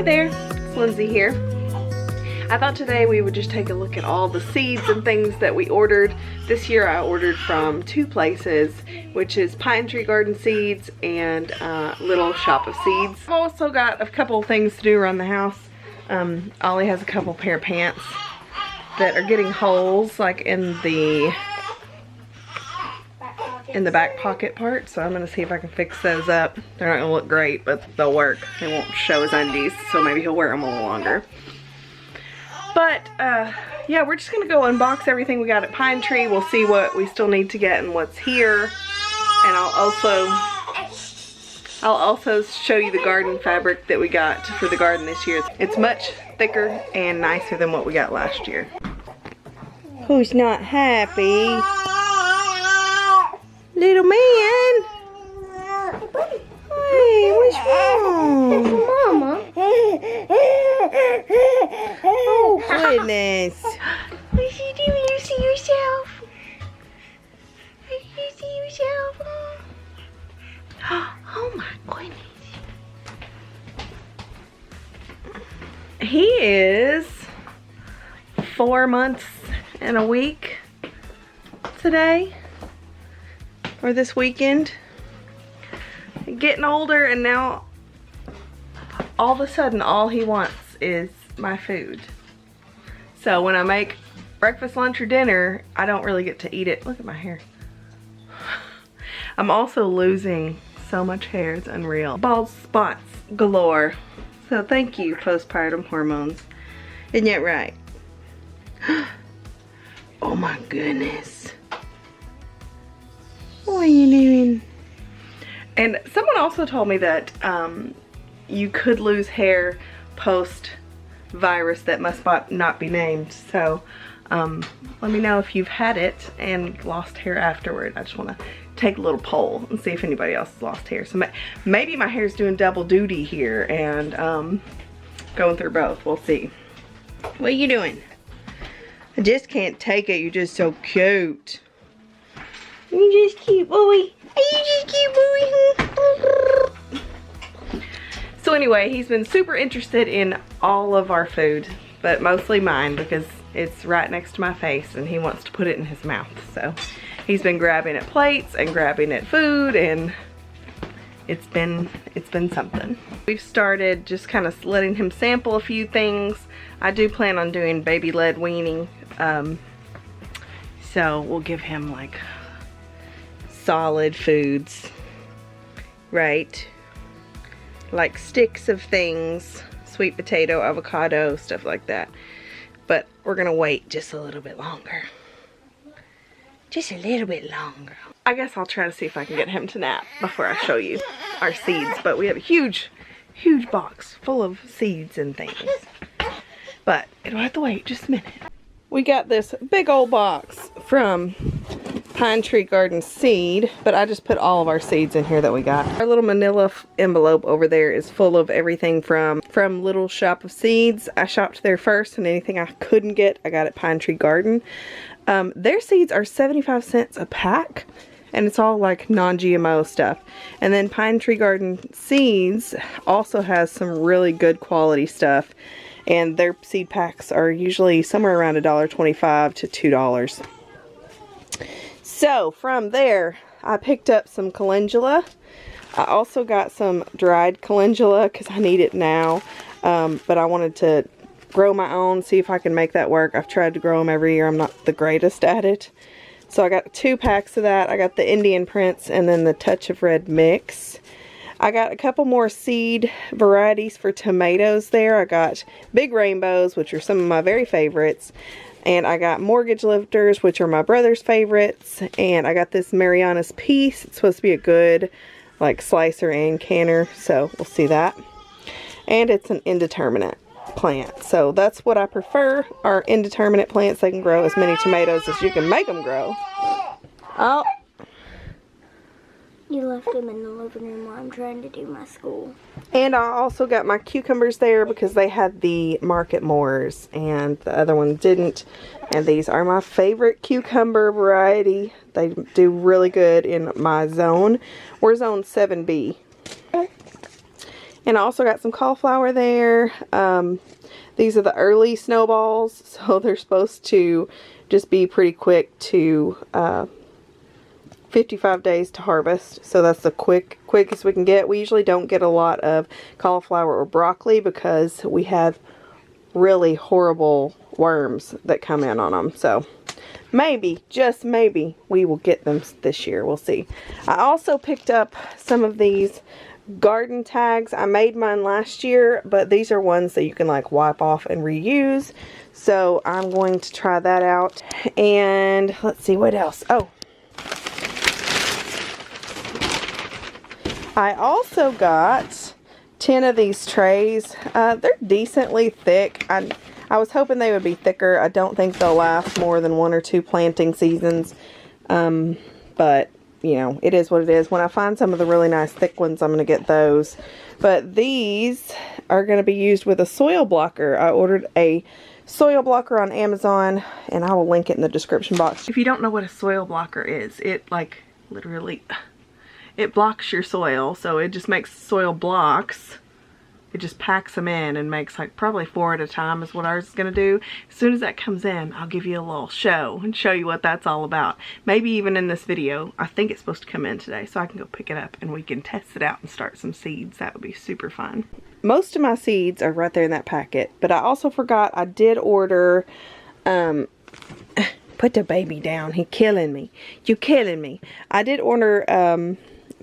Hi there, it's Lindsey here. I thought today we would just take a look at all the seeds and things that we ordered. This year I ordered from two places, which is Pine Tree Garden Seeds and Little Shop of Seeds. I've also got a couple of things to do around the house. Ollie has a couple pair of pants that are getting holes like in the back pocket part, so I'm gonna see if I can fix those up. They're not gonna look great, but they'll work. They won't show his undies, so maybe he'll wear them a little longer. But yeah, we're just gonna go unbox everything we got at Pine Tree. We'll see what we still need to get and what's here, and I'll also show you the garden fabric that we got for the garden this year. It's much thicker and nicer than what we got last year. Who's not happy? Little man. Hey, what's wrong? Mama. Oh, goodness. What you doing? You see yourself? You see yourself? Oh my goodness. He is 4 months and a week today, or this weekend. Getting older, and now all of a sudden all he wants is my food. So when I make breakfast, lunch, or dinner, I don't really get to eat it. Look at my hair. I'm also losing so much hair, it's unreal. Bald spots galore. So thank you, postpartum hormones. Isn't that right? Oh my goodness. What are you doing? And someone also told me that you could lose hair post-virus that must not be named. So let me know if you've had it and lost hair afterward. I just want to take a little poll and see if anybody else has lost hair. So maybe my hair's doing double duty here and going through both. We'll see. What are you doing? I just can't take it. You're just so cute. You're just cute, boy. Are you just cute, boy? So anyway, he's been super interested in all of our food, but mostly mine because it's right next to my face and he wants to put it in his mouth. So he's been grabbing at plates and grabbing at food, and it's been something. We've started just kind of letting him sample a few things. I do plan on doing baby-led weaning, so we'll give him like solid foods, right? Like sticks of things, sweet potato, avocado, stuff like that. But we're gonna wait just a little bit longer. Just a little bit longer. I guess I'll try to see if I can get him to nap before I show you our seeds. But we have a huge box full of seeds and things. But it'll have to wait just a minute. We got this big old box from Pine Tree Garden Seed, but I just put all of our seeds in here that we got. Our little manila envelope over there is full of everything from Little Shop of Seeds. I shopped there first, and anything I couldn't get, I got at Pine Tree Garden. Their seeds are 75 cents a pack, and it's all like non-GMO stuff. And then Pine Tree Garden Seeds also has some really good quality stuff, and their seed packs are usually somewhere around $1.25 to $2. So from there, I picked up some calendula. I also got some dried calendula because I need it now, but I wanted to grow my own, see if I can make that work. I've tried to grow them every year. I'm not the greatest at it. So I got 2 packs of that. I got the Indian Prince and then the Touch of Red mix. I got a couple more seed varieties for tomatoes there. I got Big Rainbows, which are some of my very favorites. And I got Mortgage Lifters, which are my brother's favorites. And I got this Mariana's Peace. It's supposed to be a good like slicer and canner. So we'll see that. And it's an indeterminate plant. So that's what I prefer, are indeterminate plants. They can grow as many tomatoes as you can make them grow. Oh. You left them in the living room while I'm trying to do my school. And I also got my cucumbers there because they had the Market Moors and the other one didn't. And these are my favorite cucumber variety. They do really good in my zone. We're zone 7B. And I also got some cauliflower there. These are the early snowballs, so they're supposed to just be pretty quick to 55 days to harvest. So that's the quickest we can get. We usually don't get a lot of cauliflower or broccoli because we have really horrible worms that come in on them. So maybe, just maybe, we will get them this year. We'll see. I also picked up some of these garden tags. I made mine last year, but these are ones that you can like wipe off and reuse. So I'm going to try that out. And let's see what else. Oh, I also got 10 of these trays. They're decently thick. I was hoping they would be thicker. I don't think they'll last more than 1 or 2 planting seasons. But you know, it is what it is. When I find some of the really nice thick ones, I'm going to get those. But these are going to be used with a soil blocker. I ordered a soil blocker on Amazon, and I will link it in the description box. If you don't know what a soil blocker is, it like literally, it blocks your soil. So it just makes soil blocks. It just packs them in and makes like probably 4 at a time is what ours is going to do. As soon as that comes in, I'll give you a little show and show you what that's all about. Maybe even in this video. I think it's supposed to come in today, so I can go pick it up and we can test it out and start some seeds. That would be super fun. Most of my seeds are right there in that packet, but I also forgot I did order, put the baby down. He's killing me. You killing me. I did order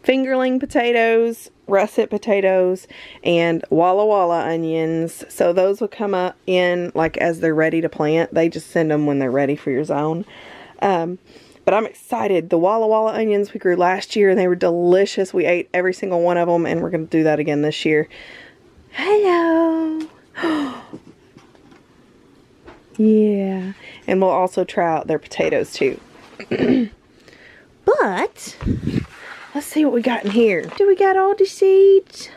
fingerling potatoes, russet potatoes, and Walla Walla onions. So those will come up in like as they're ready to plant. They just send them when they're ready for your zone. But I'm excited. The Walla Walla onions we grew last year and they were delicious. We ate every single one of them, and we're going to do that again this year. Hello. Yeah. And we'll also try out their potatoes too. But let's see what we got in here. Do we got all the seeds?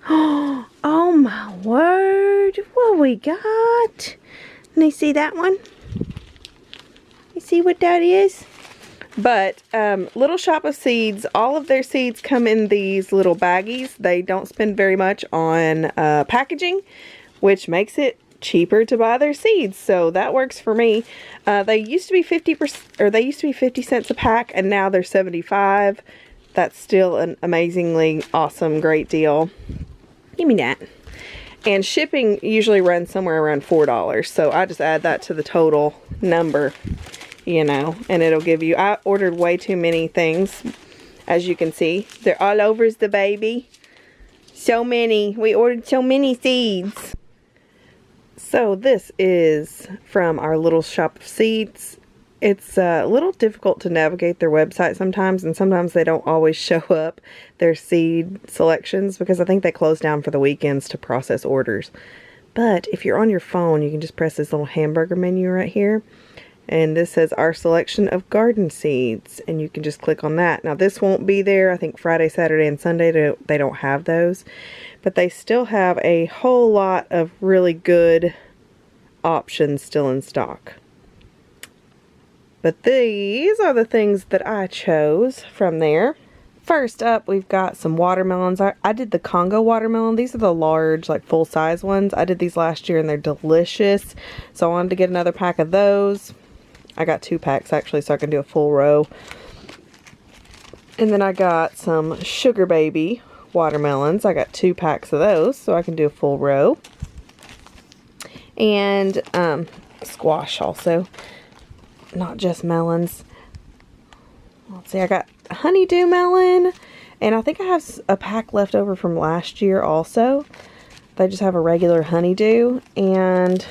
Oh my word. What we got? Let me see that one. You see what that is? But Little Shop of Seeds, all of their seeds come in these little baggies. They don't spend very much on packaging, which makes it cheaper to buy their seeds. So that works for me. They used to be 50%, or they used to be 50 cents a pack, and now they're 75. That's still an amazingly awesome, great deal. Give me that. And shipping usually runs somewhere around $4. So I just add that to the total number, you know, and it'll give you, I ordered way too many things, as you can see. They're all over the baby. So many. We ordered so many seeds. So this is from our Little Shop of Seeds. It's a little difficult to navigate their website sometimes, and sometimes they don't always show up their seed selections because I think they close down for the weekends to process orders. But if you're on your phone, you can just press this little hamburger menu right here, and this says our selection of garden seeds, and you can just click on that. Now this won't be there. I think Friday, Saturday, and Sunday they don't have those, but they still have a whole lot of really good options still in stock. But these are the things that I chose from there. First up, we've got some watermelons. I did the Congo watermelon. These are the large, like full-size ones. I did these last year and they're delicious. So I wanted to get another pack of those. I got 2 packs actually, so I can do a full row. And then I got some Sugar Baby watermelons. I got 2 packs of those, so I can do a full row. And squash also. Not just melons. Let's see, I got honeydew melon, and I think I have a pack left over from last year also. They just have a regular honeydew, and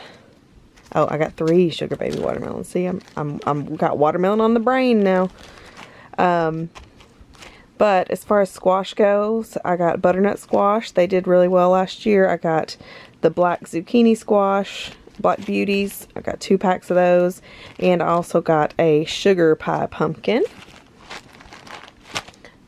oh, I got 3 Sugar Baby watermelons. See, I'm got watermelon on the brain now. But as far as squash goes, I got butternut squash. They did really well last year. I got the black zucchini squash, Black Beauties. I got 2 packs of those, and I also got a sugar pie pumpkin.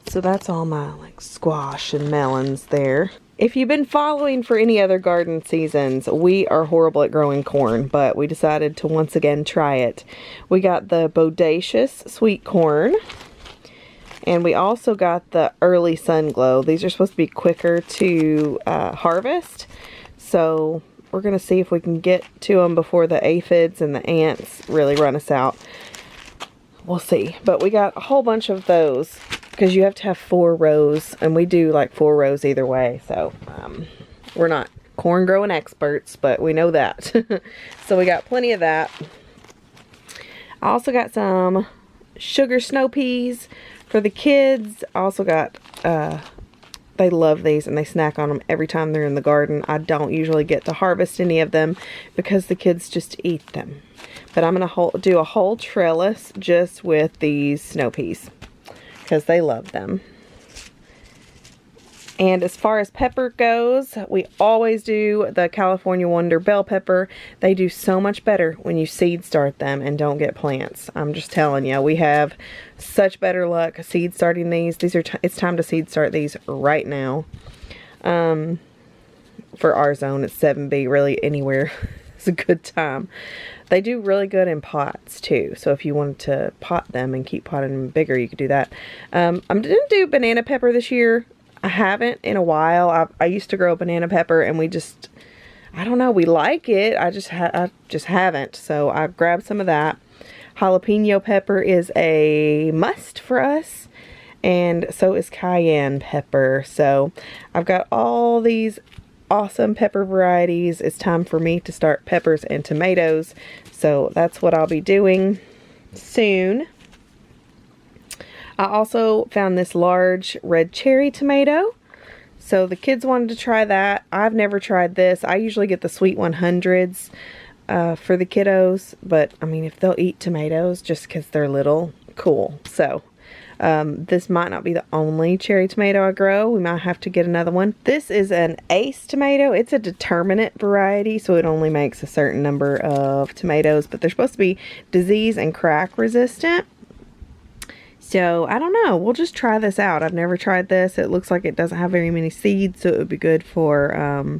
So that's all my like squash and melons there. If you've been following for any other garden seasons, we are horrible at growing corn, but we decided to once again try it. We got the bodacious sweet corn. And we also got the early sun glow. These are supposed to be quicker to harvest. So we're going to see if we can get to them before the aphids and the ants really run us out. We'll see. But we got a whole bunch of those because you have to have 4 rows. And we do like 4 rows either way. So we're not corn growing experts, but we know that. So we got plenty of that. I also got some sugar snow peas for the kids. I also got, they love these and they snack on them every time they're in the garden. I don't usually get to harvest any of them because the kids just eat them. But I'm going to do a whole trellis just with these snow peas because they love them. And as far as pepper goes, we always do the California Wonder bell pepper. They do so much better when you seed start them and don't get plants. I'm just telling you, we have such better luck seed starting these. It's time to seed start these right now. For our zone, it's 7B. Really, anywhere is a good time. They do really good in pots too. So if you wanted to pot them and keep potting them bigger, you could do that. I'm going to do banana pepper this year. I haven't in a while. I used to grow banana pepper and we just, I don't know, we like it. I just haven't. So I grabbed some of that. Jalapeno pepper is a must for us. And so is cayenne pepper. So I've got all these awesome pepper varieties. It's time for me to start peppers and tomatoes. So that's what I'll be doing soon. I also found this large red cherry tomato. So the kids wanted to try that. I've never tried this. I usually get the sweet 100s for the kiddos. But, I mean, if they'll eat tomatoes just because they're little, cool. So, this might not be the only cherry tomato I grow. We might have to get another one. This is an ace tomato. It's a determinate variety, so it only makes a certain number of tomatoes. But they're supposed to be disease and crack resistant. So, I don't know. We'll just try this out. I've never tried this. It looks like it doesn't have very many seeds, so it would be good for,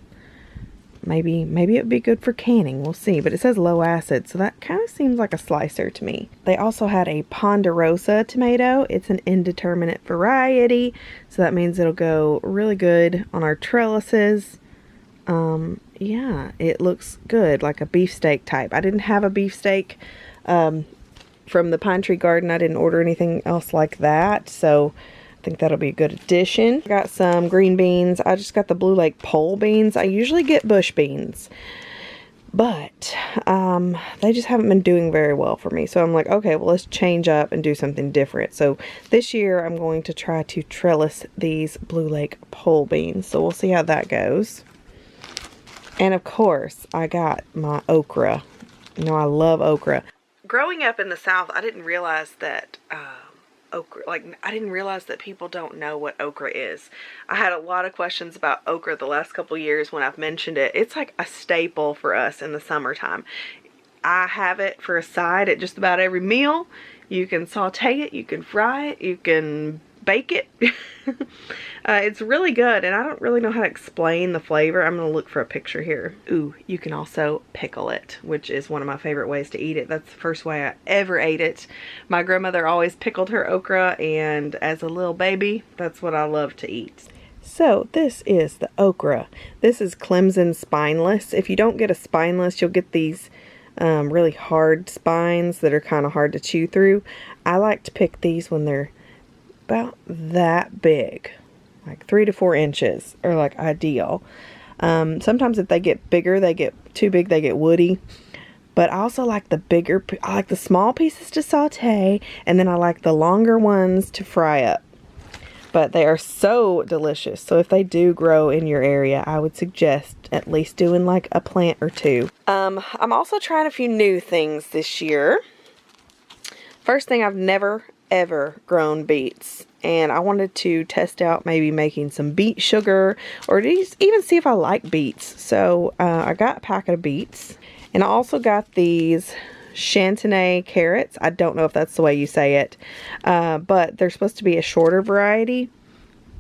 maybe it would be good for canning. We'll see. But it says low acid, so that kind of seems like a slicer to me. They also had a Ponderosa tomato. It's an indeterminate variety, so that means it'll go really good on our trellises. Yeah, it looks good, like a beefsteak type. I didn't have a beefsteak, from the Pine Tree Garden. I didn't order anything else like that, so I think that'll be a good addition. I got some green beans. I just got the Blue Lake pole beans. I usually get bush beans, but they just haven't been doing very well for me. So I'm like, okay, well, let's change up and do something different. So this year I'm going to try to trellis these Blue Lake pole beans. So we'll see how that goes. And of course, I got my okra. You know, I love okra. Growing up in the South, I didn't realize that okra, I didn't realize that people don't know what okra is. I had a lot of questions about okra the last couple years when I've mentioned it. It's like a staple for us in the summertime. I have it for a side at just about every meal. You can saute it, you can fry it, you can bake it. It's really good, and I don't really know how to explain the flavor. I'm going to look for a picture here. Ooh, you can also pickle it, which is one of my favorite ways to eat it. That's the first way I ever ate it. My grandmother always pickled her okra, and as a little baby, that's what I love to eat. So this is the okra. This is Clemson spineless. If you don't get a spineless, you'll get these really hard spines that are kind of hard to chew through. I like to pick these when they're about that big, like 3 to 4 inches are like ideal. Sometimes if they get bigger, they get too big, they get woody. But I also like the bigger, I like the small pieces to saute, and then I like the longer ones to fry up. But they are so delicious. So if they do grow in your area, I would suggest at least doing like a plant or 2. I'm also trying a few new things this year. First thing, I've never ever grown beets, and I wanted to test out maybe making some beet sugar, or just even see if I like beets. So I got a packet of beets, and I also got these Chantenay carrots. I don't know if that's the way you say it, but they're supposed to be a shorter variety.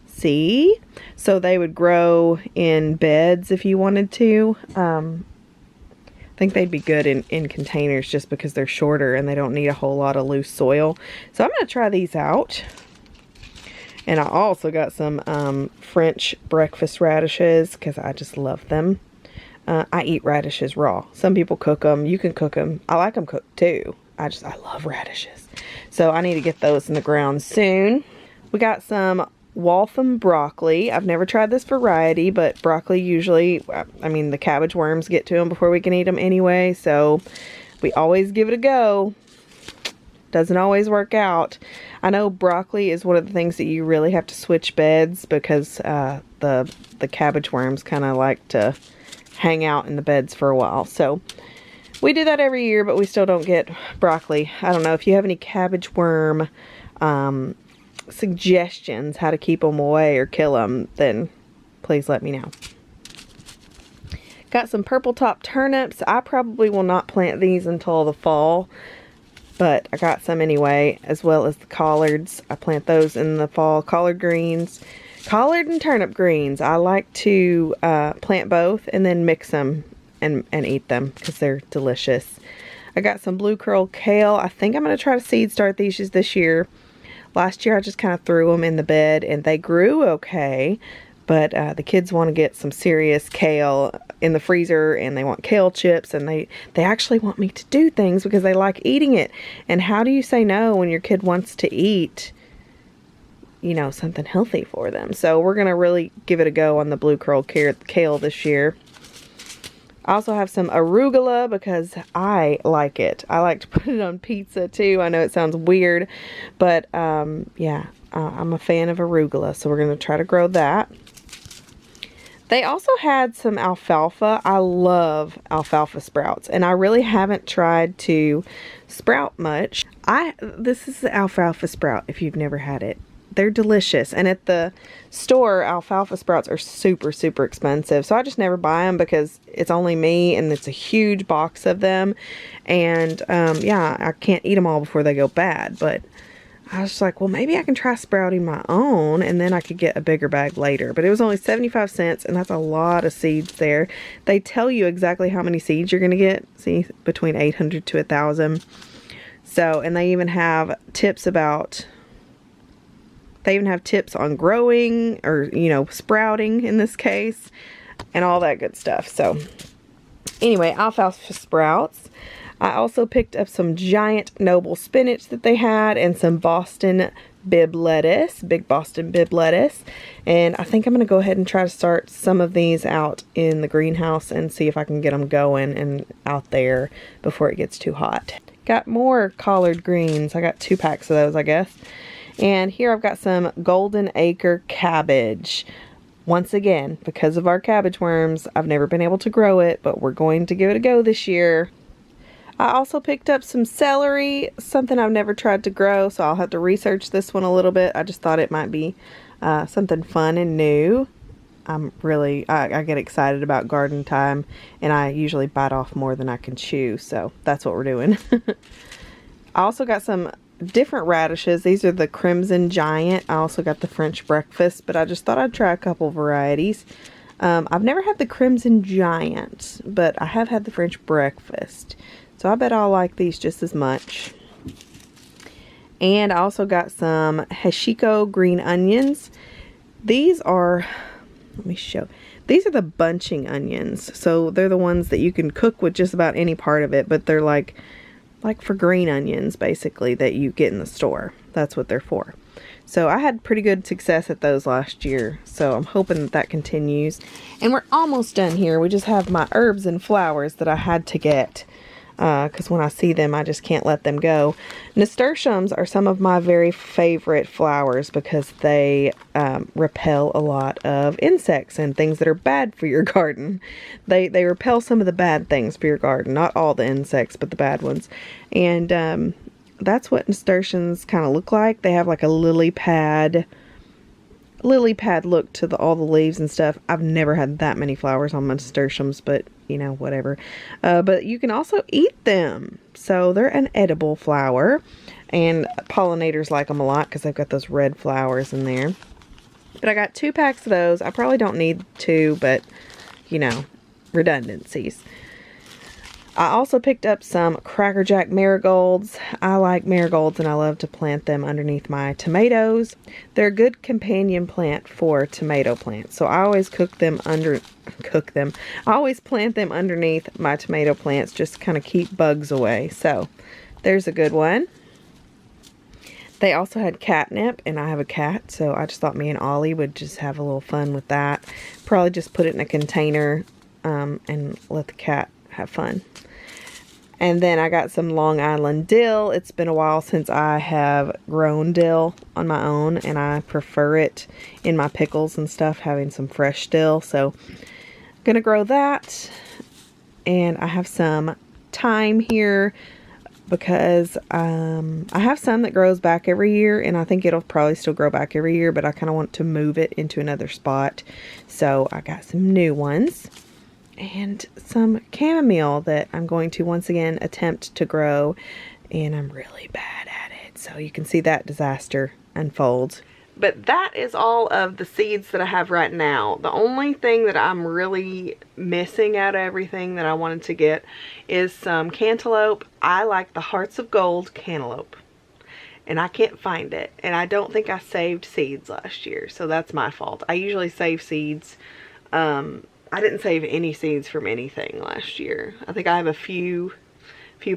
See? So they would grow in beds if you wanted to. I think they'd be good in containers just because they're shorter and they don't need a whole lot of loose soil. So I'm going to try these out. And I also got some French breakfast radishes because I just love them. I eat radishes raw. Some people cook them. You can cook them. I like them cooked too. I love radishes. So I need to get those in the ground soon. We got some Waltham broccoli. I've never tried this variety, but broccoli usually, I mean, the cabbage worms get to them before we can eat them anyway. So we always give it a go. Doesn't always work out. I know broccoli is one of the things that you really have to switch beds because the cabbage worms kind of like to hang out in the beds for a while. So we do that every year, but we still don't get broccoli. I don't know if you have any cabbage worm suggestions how to keep them away or kill them, then please let me know. Got some purple top turnips. I probably will not plant these until the fall, but I got some anyway, as well as the collards. I plant those in the fall. Collard greens. Collard and turnip greens. I like to plant both and then mix them and eat them because they're delicious. I got some blue curl kale. I think I'm going to try to seed start these just this year. Last year I just kind of threw them in the bed and they grew okay. But the kids want to get some serious kale in the freezer and they want kale chips, and they actually want me to do things because they like eating it. And how do you say no when your kid wants to eat, you know, something healthy for them? So we're going to really give it a go on the blue curl kale this year. I also have some arugula because I like it. I like to put it on pizza too. I know it sounds weird, but yeah, I'm a fan of arugula. So we're going to try to grow that. They also had some alfalfa. I love alfalfa sprouts, and I really haven't tried to sprout much. This is the alfalfa sprout if you've never had it. They're delicious, and at the store alfalfa sprouts are super expensive, so I just never buy them because it's only me and it's a huge box of them, and yeah, I can't eat them all before they go bad. But I was like, well, maybe I can try sprouting my own, and then I could get a bigger bag later. But it was only 75 cents, and that's a lot of seeds there. They tell you exactly how many seeds you're going to get. See, between 800 to 1,000. So, and they even have tips about... They even have tips on growing, or, you know, sprouting in this case, and all that good stuff. So, anyway, alfalfa sprouts. I also picked up some giant noble spinach that they had, and some Boston bib lettuce, big Boston bib lettuce. And I think I'm going to go ahead and try to start some of these out in the greenhouse and see if I can get them going and out there before it gets too hot. Got more collard greens. I got 2 packs of those, I guess. And here I've got some golden acre cabbage. Once again, because of our cabbage worms, I've never been able to grow it, but we're going to give it a go this year. I also picked up some celery, something I've never tried to grow, so I'll have to research this one a little bit. I just thought it might be something fun and new. I get excited about garden time, and I usually bite off more than I can chew, so that's what we're doing. I also got some different radishes. These are the Crimson Giant. I also got the French Breakfast, but I just thought I'd try a couple varieties. I've never had the Crimson Giant, but I have had the French Breakfast. So I bet I'll like these just as much. And I also got some Hashiko green onions. These are, let me show. These are the bunching onions. So they're the ones that you can cook with just about any part of it, but they're like for green onions, basically, that you get in the store. That's what they're for. So I had pretty good success at those last year. So I'm hoping that continues. And we're almost done here. We just have my herbs and flowers that I had to get. Because when I see them, I just can't let them go. Nasturtiums are some of my very favorite flowers because they repel a lot of insects and things that are bad for your garden. They repel some of the bad things for your garden. Not all the insects, but the bad ones. And that's what nasturtiums kind of look like. They have like a lily pad look to all the leaves and stuff. I've never had that many flowers on my nasturtiums, but you know, whatever. But you can also eat them. So they're an edible flower, and pollinators like them a lot because they've got those red flowers in there. But I got 2 packs of those. I probably don't need 2, but you know, redundancies. I also picked up some Cracker Jack marigolds. I like marigolds and I love to plant them underneath my tomatoes. They're a good companion plant for tomato plants. So I always I always plant them underneath my tomato plants just to kind of keep bugs away. So there's a good one. They also had catnip, and I have a cat, so I just thought me and Ollie would just have a little fun with that. Probably just put it in a container and let the cat have fun. And then I got some Long Island dill. It's been a while since I have grown dill on my own, and I prefer it in my pickles and stuff, having some fresh dill. So I'm gonna grow that. And I have some thyme here because I have some that grows back every year, and I think it'll probably still grow back every year, but I kind of want to move it into another spot. So I got some new ones. And some chamomile that I'm going to once again attempt to grow, and I'm really bad at it, so you can see that disaster unfold. But that is all of the seeds that I have right now. The only thing that I'm really missing out of everything that I wanted to get is some cantaloupe. I like the Hearts of Gold cantaloupe, and I can't find it, and I don't think I saved seeds last year, so that's my fault. I usually save seeds. I didn't save any seeds from anything last year. I think I have a few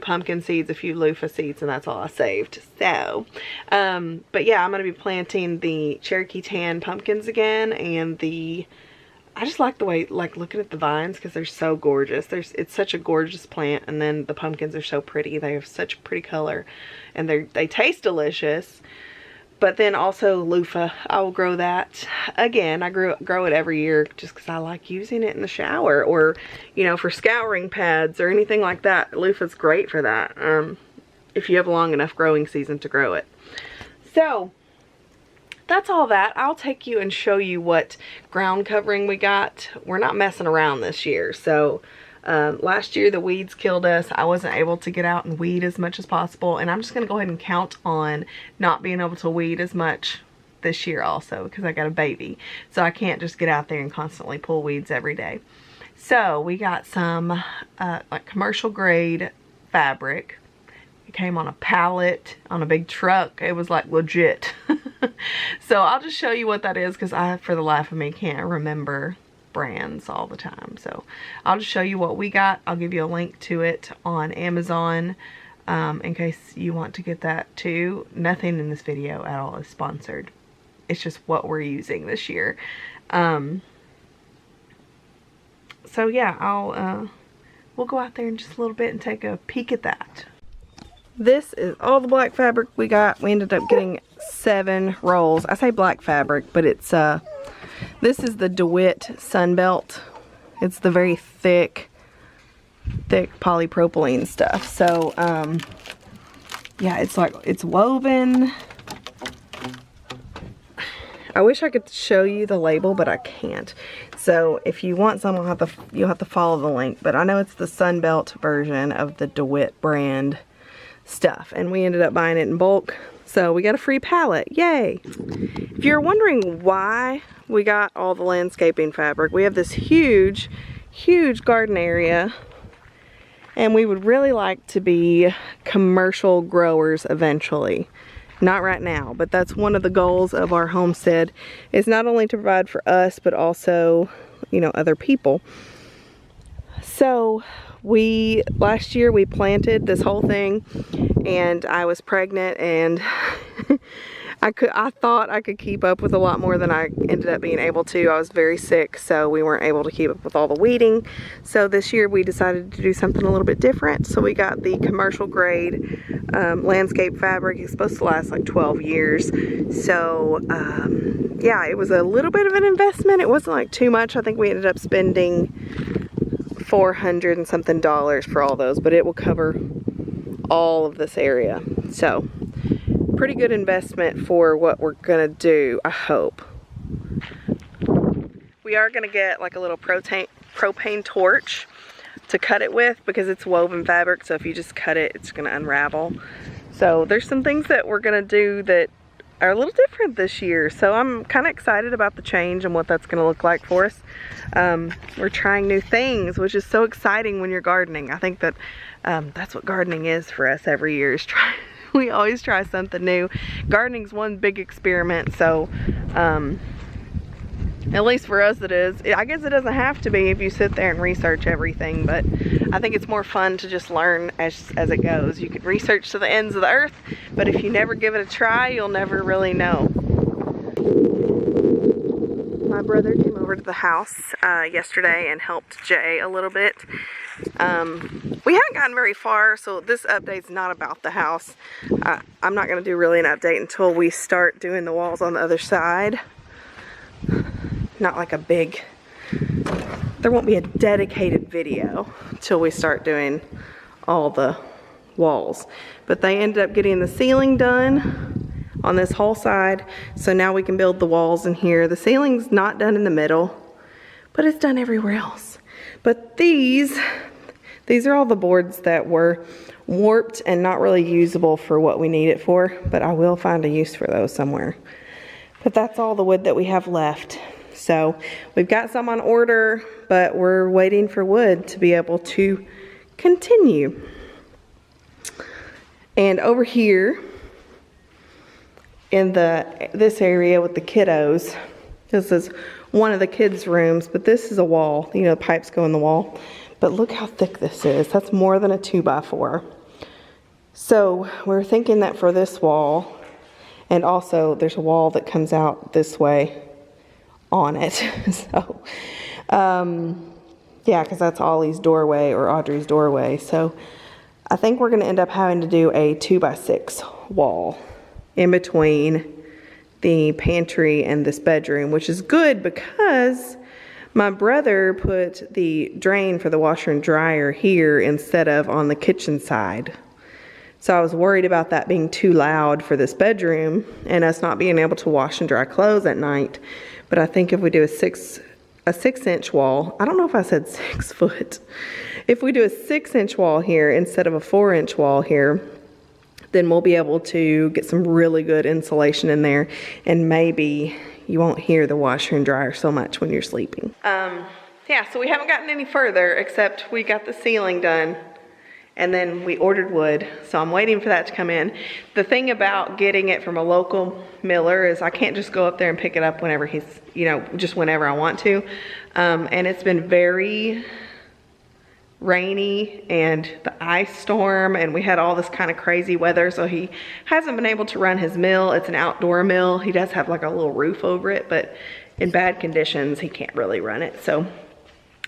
pumpkin seeds, a few loofah seeds, and that's all I saved. So, but yeah, I'm going to be planting the Cherokee Tan pumpkins again, and I just like the way, like looking at the vines because they're so gorgeous. It's such a gorgeous plant, and then the pumpkins are so pretty. They have such pretty color, and they taste delicious. But then also loofah, I will grow that again. I grow it every year just because I like using it in the shower, or, you know, for scouring pads or anything like that. Loofah's great for that, if you have a long enough growing season to grow it. So that's all that. I'll take you and show you what ground covering we got. We're not messing around this year. So last year the weeds killed us. I wasn't able to get out and weed as much as possible, and I'm just going to go ahead and count on not being able to weed as much this year also because I got a baby. So I can't just get out there and constantly pull weeds every day. So we got some like commercial grade fabric. It came on a pallet on a big truck. It was like legit. So I'll just show you what that is because I, for the life of me, can't remember brands all the time. So I'll just show you what we got. I'll give you a link to it on Amazon in case you want to get that too. Nothing in this video at all is sponsored. It's just what we're using this year. So yeah, we'll go out there in just a little bit and take a peek at that. This is all the black fabric we got. We ended up getting 7 rolls. I say black fabric, but it's this is the Dewitt Sunbelt. It's the very thick polypropylene stuff. So, yeah, it's woven. I wish I could show you the label, but I can't. So if you want some, you'll have to follow the link. But I know it's the Sunbelt version of the Dewitt brand stuff. And we ended up buying it in bulk. So we got a free pallet. Yay! If you're wondering why we got all the landscaping fabric, we have this huge garden area, and we would really like to be commercial growers eventually. Not right now, but that's one of the goals of our homestead, is not only to provide for us, but also, you know, other people. So last year we planted this whole thing, and I was pregnant, and I thought I could keep up with a lot more than I ended up being able to. I was very sick, so we weren't able to keep up with all the weeding. So this year we decided to do something a little bit different. So we got the commercial grade landscape fabric. It's supposed to last like 12 years. So yeah, it was a little bit of an investment. It wasn't like too much. I think we ended up spending $400 and something for all those, but it will cover all of this area. So pretty good investment for what we're gonna do, I hope. We are gonna get like a little propane torch to cut it with because it's woven fabric, so if you just cut it, it's gonna unravel. So there's some things that we're gonna do that are a little different this year. So I'm kind of excited about the change and what that's going to look like for us. We're trying new things, which is so exciting when you're gardening. I think that that's what gardening is for us every year, is we always try something new. Gardening's one big experiment, so at least for us it is. I guess it doesn't have to be if you sit there and research everything, but I think it's more fun to just learn as it goes. You can research to the ends of the earth, but if you never give it a try, you'll never really know. My brother came over to the house yesterday and helped Jay a little bit. We haven't gotten very far, so this update's not about the house. I'm not going to do really an update until we start doing the walls on the other side. Not like a big, there won't be a dedicated video till we start doing all the walls. But they ended up getting the ceiling done on this whole side, so now we can build the walls in here. The ceiling's not done in the middle, but it's done everywhere else. But these are all the boards that were warped and not really usable for what we need it for, but I will find a use for those somewhere. But that's all the wood that we have left. So we've got some on order, but we're waiting for wood to be able to continue. And over here in this area with the kiddos, this is one of the kids' rooms, but this is a wall. You know, the pipes go in the wall. But look how thick this is. That's more than a 2x4. So we're thinking that for this wall, and also there's a wall that comes out this way on it. So, yeah, because that's Ollie's doorway or Audrey's doorway. So I think we're going to end up having to do a 2x6 wall in between the pantry and this bedroom, which is good because my brother put the drain for the washer and dryer here instead of on the kitchen side. So I was worried about that being too loud for this bedroom and us not being able to wash and dry clothes at night. But I think if we do a 6-inch wall, I don't know if I said 6 foot. If we do a 6-inch wall here instead of a 4-inch wall here, then we'll be able to get some really good insulation in there, and maybe you won't hear the washer and dryer so much when you're sleeping. Yeah, so we haven't gotten any further except we got the ceiling done. And then we ordered wood, so I'm waiting for that to come in. The thing about getting it from a local miller is I can't just go up there and pick it up whenever he's, you know, just whenever I want to. And it's been very rainy and the ice storm, and we had all this kind of crazy weather, so he hasn't been able to run his mill. It's an outdoor mill. He does have like a little roof over it, but in bad conditions, he can't really run it. So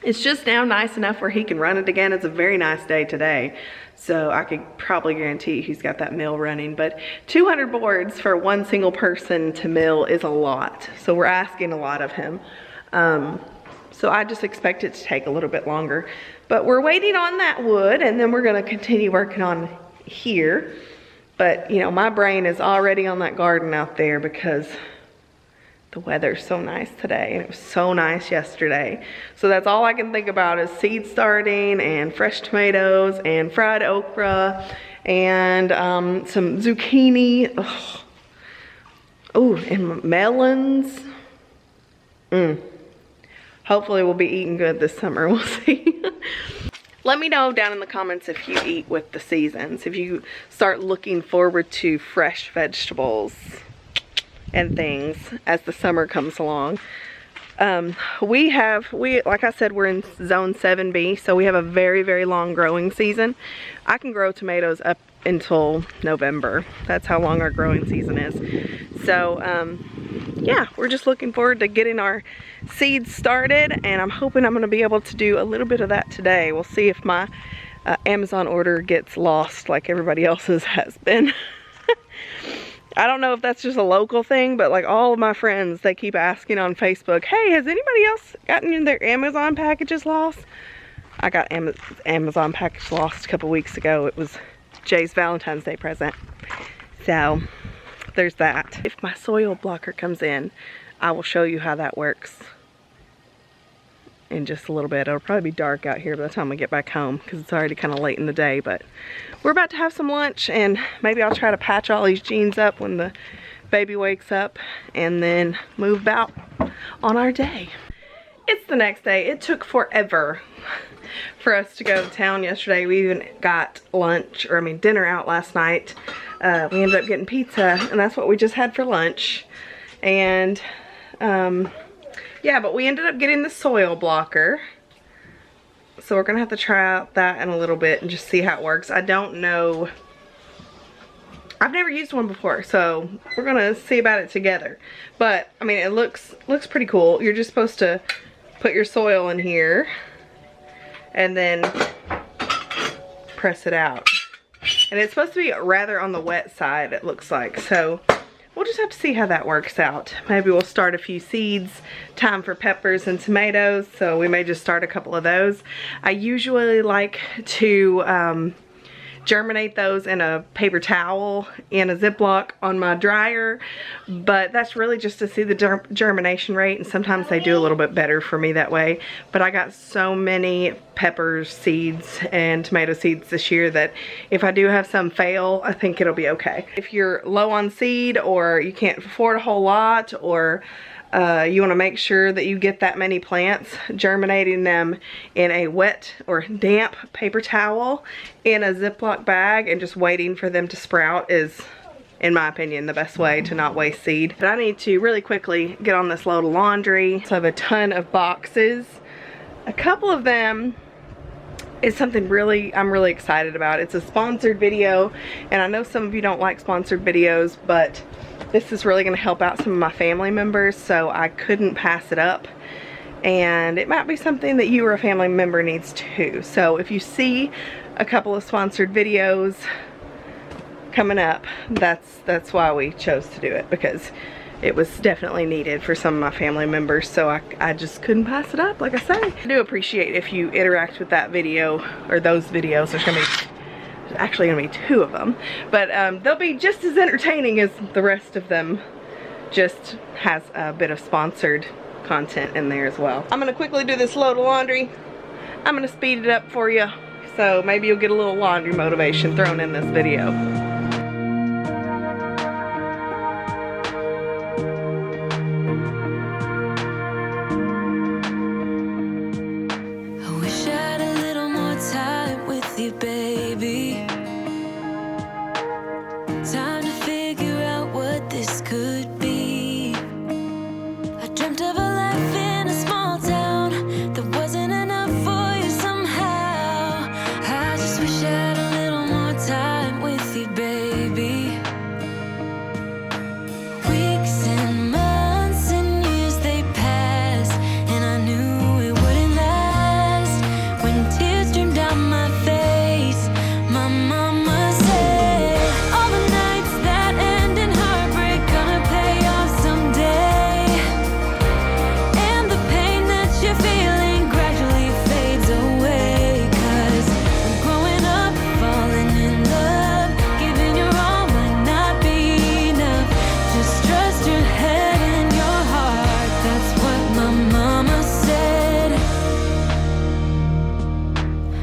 it's just now nice enough where he can run it again. It's a very nice day today, so I could probably guarantee he's got that mill running. But 200 boards for one single person to mill is a lot, so we're asking a lot of him. So I just expect it to take a little bit longer. But we're waiting on that wood, and then we're gonna continue working on here. But you know, my brain is already on that garden out there because the weather's so nice today, and it was so nice yesterday. So that's all I can think about is seed starting and fresh tomatoes and fried okra and some zucchini. Oh, and melons. Hopefully we'll be eating good this summer. We'll see. Let me know down in the comments if you eat with the seasons, if you start looking forward to fresh vegetables and things as the summer comes along. We like I said, we're in zone 7B, so we have a very, very long growing season. I can grow tomatoes up until November. That's how long our growing season is. So yeah, we're just looking forward to getting our seeds started, and I'm hoping I'm going to be able to do a little bit of that today. We'll see if my Amazon order gets lost like everybody else's has been. I don't know if that's just a local thing, but like all of my friends, they keep asking on Facebook, hey, has anybody else gotten their Amazon packages lost? I got Amazon package lost a couple weeks ago. It was Jay's Valentine's Day present. So there's that. If my soil blocker comes in, I will show you how that works in just a little bit. It'll probably be dark out here by the time we get back home because it's already kind of late in the day, but we're about to have some lunch, and maybe I'll try to patch all these jeans up when the baby wakes up, and then move about on our day. It's the next day. It took forever for us to go to town yesterday. We even got dinner out last night. We ended up getting pizza, and that's what we just had for lunch. And yeah, but we ended up getting the soil blocker. So we're gonna have to try out that in a little bit and just see how it works. I don't know. I've never used one before, so we're gonna see about it together. But I mean, it looks pretty cool. You're just supposed to put your soil in here and then press it out. And it's supposed to be rather on the wet side, it looks like. So we'll just have to see how that works out. Maybe we'll start a few seeds. Time for peppers and tomatoes, so we may just start a couple of those. I usually like to germinate those in a paper towel in a Ziploc on my dryer, but that's really just to see the germination rate, and sometimes they do a little bit better for me that way. But I got so many pepper seeds and tomato seeds this year that if I do have some fail, I think it'll be okay. If you're low on seed, or you can't afford a whole lot, or you want to make sure that you get that many plants, germinating them in a wet or damp paper towel in a Ziploc bag and just waiting for them to sprout is, in my opinion, the best way to not waste seed. But I need to really quickly get on this load of laundry. So I have a ton of boxes. A couple of them is something I'm really excited about. It's a sponsored video, and I know some of you don't like sponsored videos, but this is really going to help out some of my family members, so I couldn't pass it up. And it might be something that you or a family member needs too. So if you see a couple of sponsored videos coming up, that's why we chose to do it, because it was definitely needed for some of my family members, so I just couldn't pass it up, like I say. I do appreciate if you interact with that video, or those videos. There's actually gonna be 2 of them, but they'll be just as entertaining as the rest of them. Just has a bit of sponsored content in there as well. I'm gonna quickly do this load of laundry. I'm gonna speed it up for you, so maybe you'll get a little laundry motivation thrown in this video. I wish I had a little more time with you, baby. Time to figure out what this could be. I dreamt of a life in a small town that wasn't enough for you somehow. I just wish I had a little more time with you, baby. Weeks and months and years they pass, and I knew it wouldn't last. When tears streamed down my face, my mama said, all the nights that end in heartbreak gonna pay off someday. And the pain that you're feeling gradually fades away. 'Cause I'm growing up, falling in love, giving your all might not be enough. Just trust your head and your heart, that's what my mama said.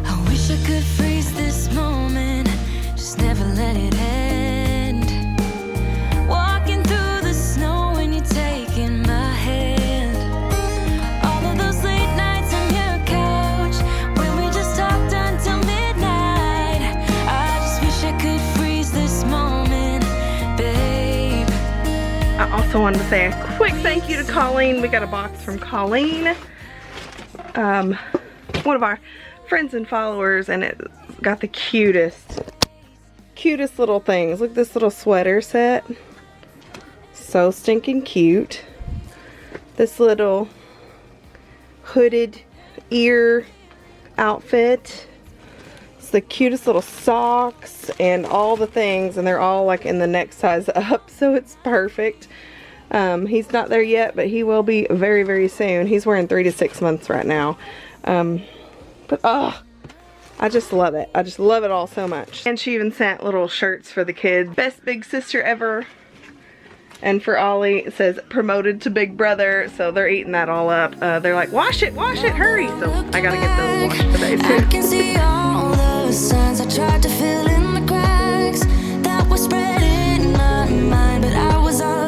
I wish I could freeze this moment, just never let it end. Walking through the snow when you're taking my hand. All of those late nights on your couch when we just talked until midnight. I just wish I could freeze this moment, babe. I also wanted to say a quick thank you to Colleen. We got a box from Colleen, one of our friends and followers, and it got the cutest little things. Look at this little sweater set. So stinking cute. This little hooded ear outfit. It's the cutest little socks and all the things, and they're all like in the next size up, so it's perfect. He's not there yet, but he will be very, very soon. He's wearing 3 to 6 months right now. But I just love it. I just love it all so much. And she even sent little shirts for the kids. Best big sister ever. And for Ollie, it says promoted to big brother. So they're eating that all up. They're like, wash it, hurry. So I gotta get those washed today too. I can see all the signs I tried to fill in the cracks that were spread in my mind, but I was all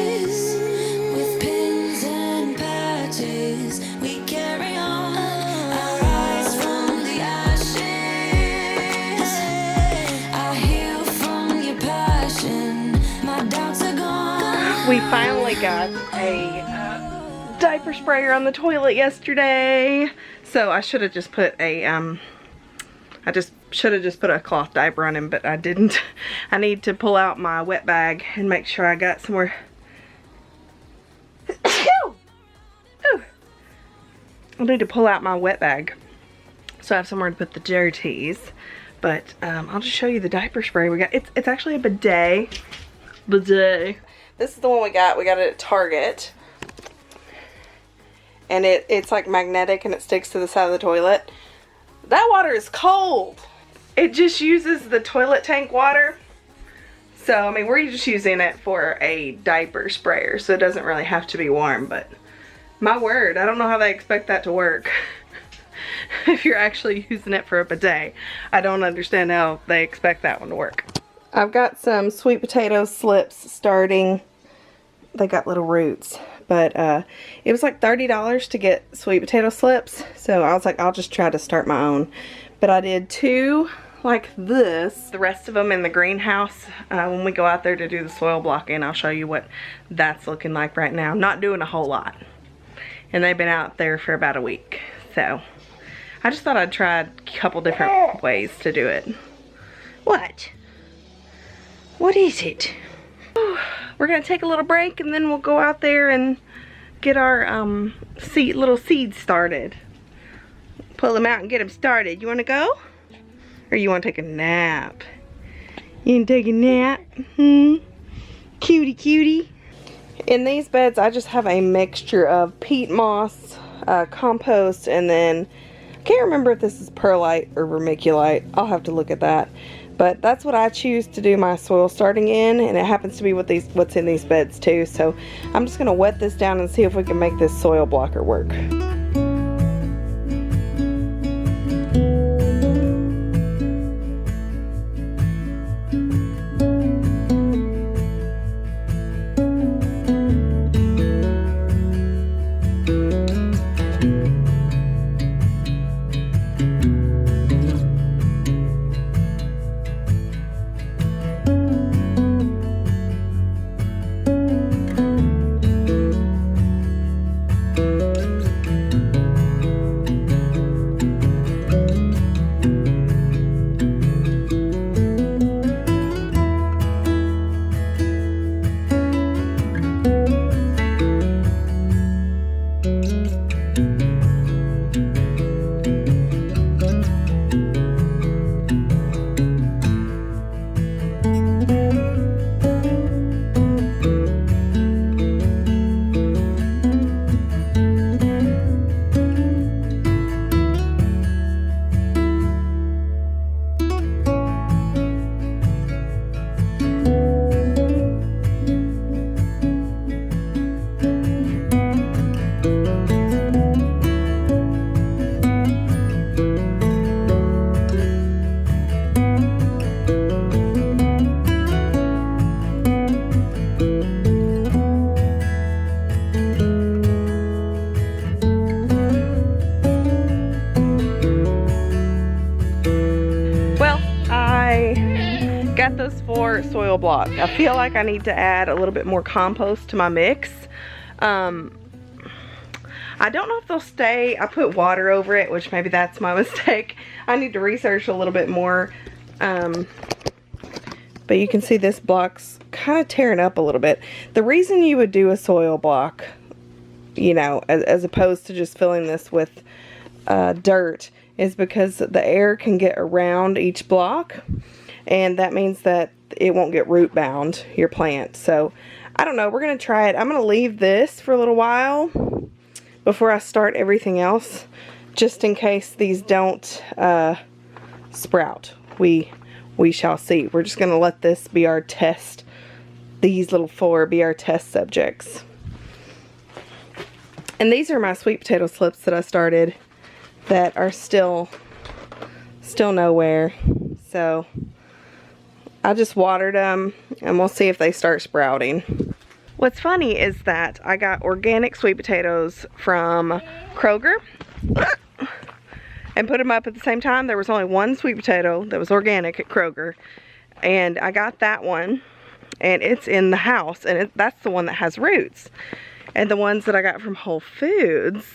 this. With pins and patches, we carry on. I rise from the ashes. I heal from your passion. My doubts are gone. We finally got a diaper sprayer on the toilet yesterday. So I should have just put a should have just put a cloth diaper on him, but I didn't. I need to pull out my wet bag and make sure I got somewhere. Ooh. I need to pull out my wet bag so I have somewhere to put the dirties. But I'll just show you the diaper spray we got. It's actually a bidet. Bidet. This is the one we got. We got it at Target. And it's like magnetic and it sticks to the side of the toilet. That water is cold. It just uses the toilet tank water. So, I mean, we're just using it for a diaper sprayer, so it doesn't really have to be warm, but my word, I don't know how they expect that to work. If you're actually using it for a bidet, I don't understand how they expect that one to work. I've got some sweet potato slips starting. They got little roots, but it was like $30 to get sweet potato slips, so I was like, I'll just try to start my own. But I did 2 like this, the rest of them in the greenhouse. When we go out there to do the soil blocking, I'll show you what that's looking like right now. Not doing a whole lot, and they've been out there for about a week, so I just thought I'd try a couple different ways to do it. What? What is it? We're gonna take a little break and then we'll go out there and get our little seeds started. Pull them out and get them started. You wanna go? Or you wanna take a nap? You wanna take a nap? Cutie cutie. In these beds I just have a mixture of peat moss, compost, and then I can't remember if this is perlite or vermiculite. I'll have to look at that. But that's what I choose to do my soil starting in, and it happens to be what's in these beds too. So I'm just gonna wet this down and see if we can make this soil blocker work. Got those 4 soil blocks. I feel like I need to add a little bit more compost to my mix. I don't know if they'll stay. I put water over it, which maybe that's my mistake. I need to research a little bit more. But you can see this block's kind of tearing up a little bit. The reason you would do a soil block, you know, as opposed to just filling this with dirt, is because the air can get around each block. And that means that it won't get root bound, your plant. So, I don't know. We're going to try it. I'm going to leave this for a little while before I start everything else, just in case these don't sprout. We shall see. We're just going to let this be our test. These little 4 be our test subjects. And these are my sweet potato slips that I started that are still nowhere. So I just watered them, and we'll see if they start sprouting. What's funny is that I got organic sweet potatoes from Kroger and put them up at the same time. There was only one sweet potato that was organic at Kroger, and I got that one, and it's in the house, and that's the one that has roots. And the ones that I got from Whole Foods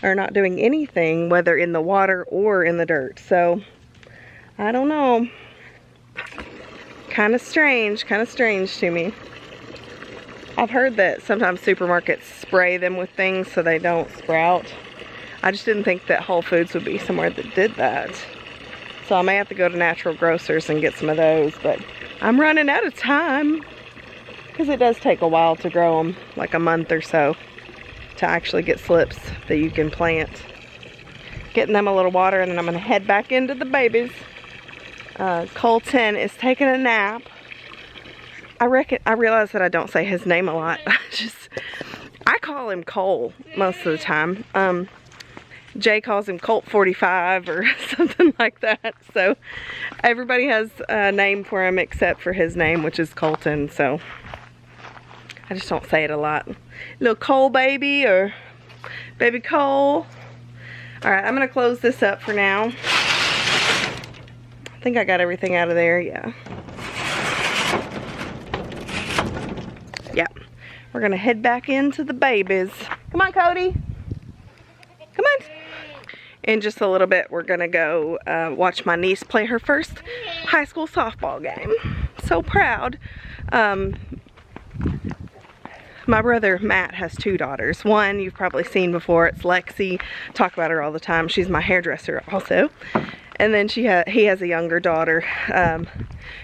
are not doing anything, whether in the water or in the dirt. So I don't know. Kind of strange to me. I've heard that sometimes supermarkets spray them with things so they don't sprout. I just didn't think that Whole Foods would be somewhere that did that. So I may have to go to Natural Grocers and get some of those, but I'm running out of time because it does take a while to grow them, like a month or so, to actually get slips that you can plant. Getting them a little water, and then I'm gonna head back into the babies. Colton is taking a nap. I realize that I don't say his name a lot. I call him Cole most of the time. Jay calls him Colt 45 or something like that. So everybody has a name for him except for his name, which is Colton. So I just don't say it a lot. Little Cole baby or baby Cole. All right, I'm gonna close this up for now. I think I got everything out of there, yeah. Yep. We're gonna head back into the babies. Come on, Cody. Come on. In just a little bit, we're gonna go watch my niece play her first high school softball game. So proud. My brother Matt has two daughters. One you've probably seen before. It's Lexi. Talk about her all the time. She's my hairdresser also. And then he has a younger daughter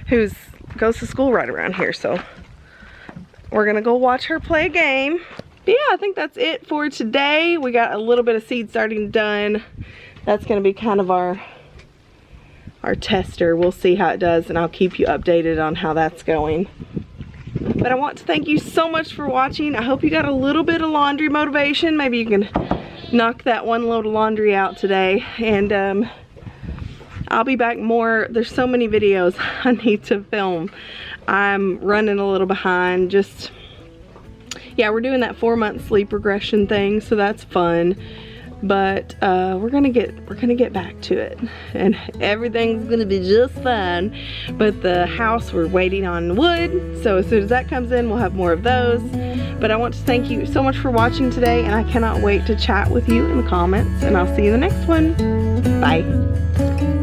who goes to school right around here. So we're gonna go watch her play a game. But yeah, I think that's it for today. We got a little bit of seed starting done. That's gonna be kind of our tester. We'll see how it does, and I'll keep you updated on how that's going. But I want to thank you so much for watching. I hope you got a little bit of laundry motivation. Maybe you can knock that one load of laundry out today. And I'll be back more. There's so many videos I need to film. I'm running a little behind. Just, yeah, we're doing that 4-month sleep regression thing, so that's fun. But we're gonna get back to it, and everything's gonna be just fine. But the house, we're waiting on wood, so as soon as that comes in, we'll have more of those. But I want to thank you so much for watching today, and I cannot wait to chat with you in the comments, and I'll see you in the next one. Bye.